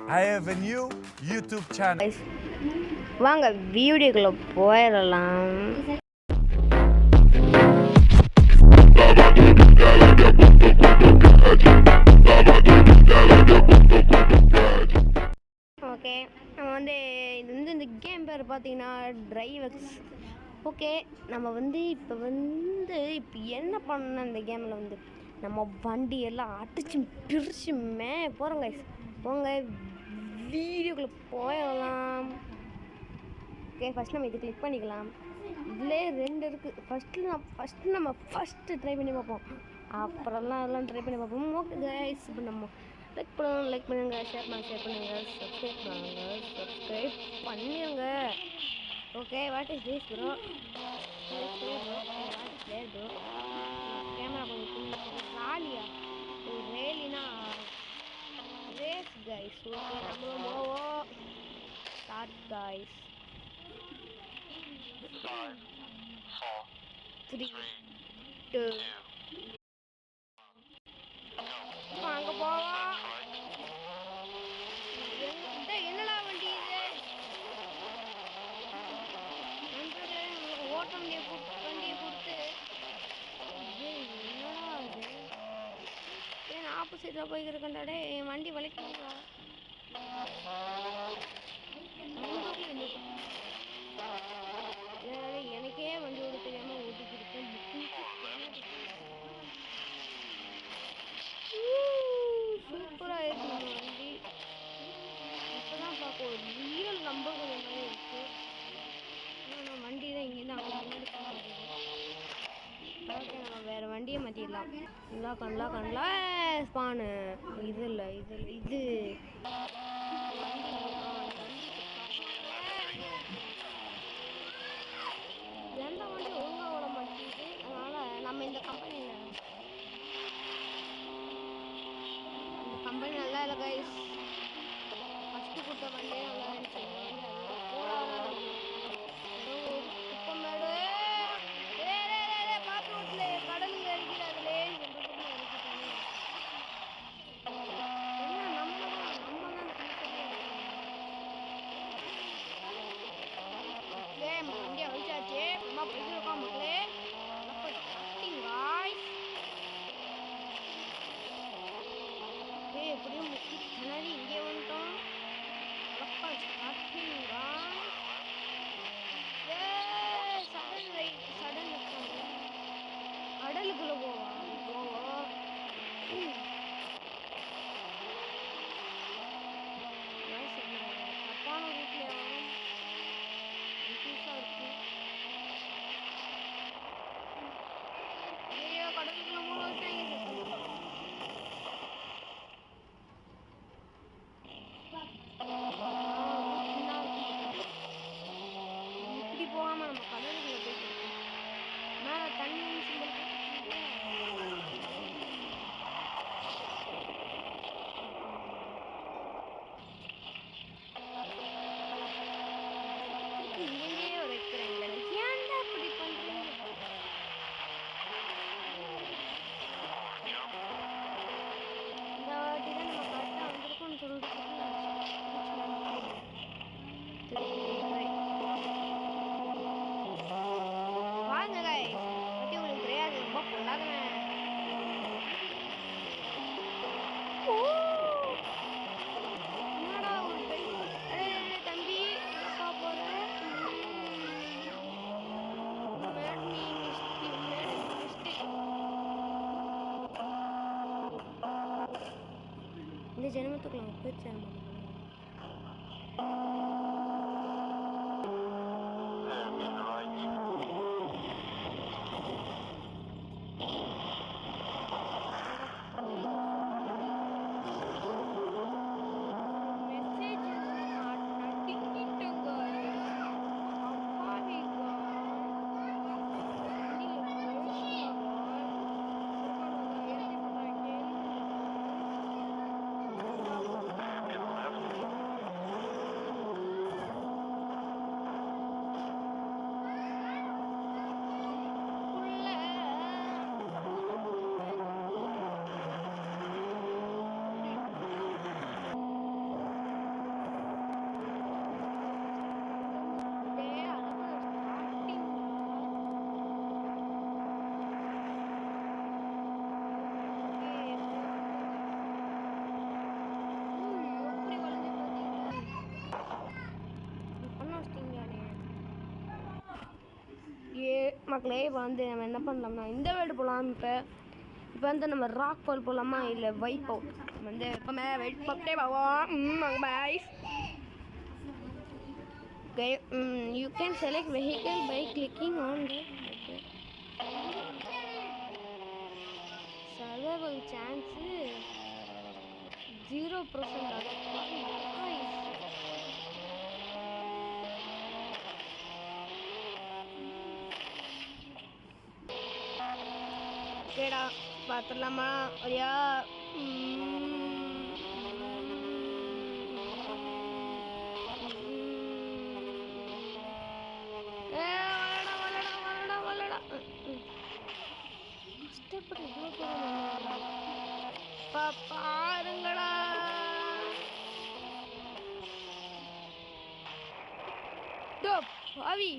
I have a new YouTube channel. வாங்க வீடியோக்குள்ள போயிடலாம். ஓகே, நம்ம இது இந்த கேம் பேர் பார்த்தீங்கன்னா டிரைவர்ஸ். ஓகே, நம்ம இப்போ என்ன பண்ணணும் இந்த கேமில் நம்ம வண்டியெல்லாம் அடிச்சு பிரிச்சு போகிறோங்க. போங்க வீடியோக்குள்ளே போயிடலாம். ஓகே, ஃபஸ்ட் நம்ம இது கிளிக் பண்ணிக்கலாம். இதிலே 2 இருக்குது. ஃபஸ்ட்டு ட்ரை பண்ணி பார்ப்போம். அப்புறம்லாம் அதெல்லாம் ட்ரை பண்ணி பார்ப்போம். ஓகே கைஸ், இப்போ நம்ம லைக் பண்ணுங்க, ஷேர் பண்ணுங்க, சப்ஸ்கிரைப் பண்ணிடுங்க. Okay, what is this bro? Camera கொஞ்சம் காலியா ரேலினா ரேஸ் கைஸ். ஓகே, நம்மளும் ஸ்டார்ட் கைஸ். 3 2 அங்க போவோம். என்னடா வண்டி இது? ஓட்ட வண்டியை கொடுத்து என்னடா அது? ஏன் ஆப்போசிட்டில் போய்க்கிறக்கண்டாடே என் வண்டி வலிக்குங்களா? எனக்கே வண்டி ஓட தெரியாமல் ஓட்டிக்கிருக்கேன். சூப்பராக இருக்கு நம்ம வண்டி. இப்போதான் பார்க்க ஒரு ரியல் நம்பர் மாதிரி இருக்கு. ஆனால் வண்டி தான் இங்கேருந்து அங்கே முன்னாடி போகிறது. ஓகே, நம்ம வேறு வண்டியை மாற்றிடலாம். கண்டலா ஸ்பானு இது இல்லை இது எந்த வண்டி ஒழுங்காக ஓட மாட்டேங்குது. அதனால் நம்ம இந்த கம்பெனி நல்லா இல்லை கைஸ். ஃபஸ்ட்டு கொடுத்த வண்டியே நல்லா இருந்துச்சு. குப்பமேடு பார்த்து வீட்டில் கடலுங்க அடிக்கிறாங்களே. வண்டியை வச்சாச்சு. அம்மா போய்க்கிருக்கோம் மக்களே. எப்படியும் முன்னாடி இங்கே வந்துட்டோம். கடலுக்குள்ள போவோம். தப்பான ரூட்ல கடலுக்குள்ள மூணு இப்படி போகாம நம்ம கடலுக்குள்ள போயிட்டு மேல தண்ணி இங்கேயே வைக்கிறேன். ஏன்டா இப்படி பண்றீங்க? இந்த வாட்டி தான் நம்ம கரெக்டாக வந்திருக்கோம்னு சொல்லிட்டு வாங்க guys. பத்தி உங்களுக்கு தெரியாது, ரொம்ப பொல்லாதவன். என்னடா ஒரு தம்பி அப்பா போற இந்த ஜென்மத்துக்குள்ள போயிடுச்சு. மக்களே இப்போ வந்து நம்ம என்ன பண்ணலாம்னா இந்த வீடு போகலாம். இப்போ வந்து நம்ம ராக் ஃபால் போகலாமா இல்லை வைப் அவுட் வந்து எப்போவுமே வெயிட் பண்ணிட்டே போவோம். Boys okay you can select vehicle by clicking on the survival chance 0%. ஓகேடா பார்த்துடலாமா ஐயா. கஷ்டப்பட்டு பாருங்களா. அவி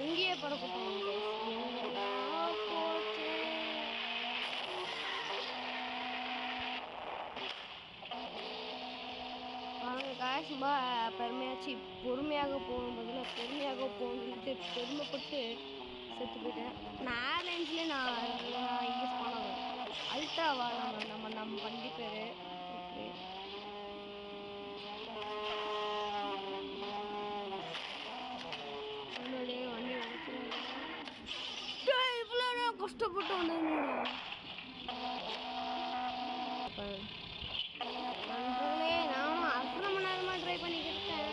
இங்கேயே பறக்கும். சும்மா பெருமையாச்சு பொறுமையாக போகணும் பதில் பொறுமையாக போகணுன்ட்டு பெருமைப்பட்டு செத்து போயிட்டேன். நான் ஏர்லைன்ஸ்லேயே நான் யூஸ் பண்ணேன் அல்ட்ராவா நம்ம வண்டி பேர். ஓகே முன்னாடியே வண்டி இவ்வளோ கஷ்டப்பட்டு வந்து நானும் அரை மணி நேரமாக ட்ரை பண்ணிக்கிட்டேன்.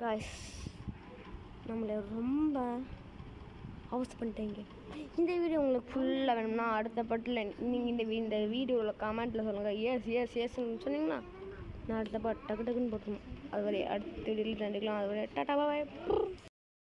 காய்ஸ் நம்மளை ரொம்ப ஹவுஸ் பண்ணிட்டீங்க. இந்த வீடியோ உங்களுக்கு ஃபுல்லாக வேணும்னா அடுத்த பட்டில் நீங்கள் இந்த வீடியோவில் கமெண்ட்டில் சொல்லுங்கள். எஸ்ன்னு சொன்னீங்கன்னா நான் அடுத்த பாட்டு டக்கு டக்குன்னு போட்டுருவோம். அது வரை அடுத்த வீடியோவில் தண்டிக்கலாம். அது வரை டாட்டா பாய்.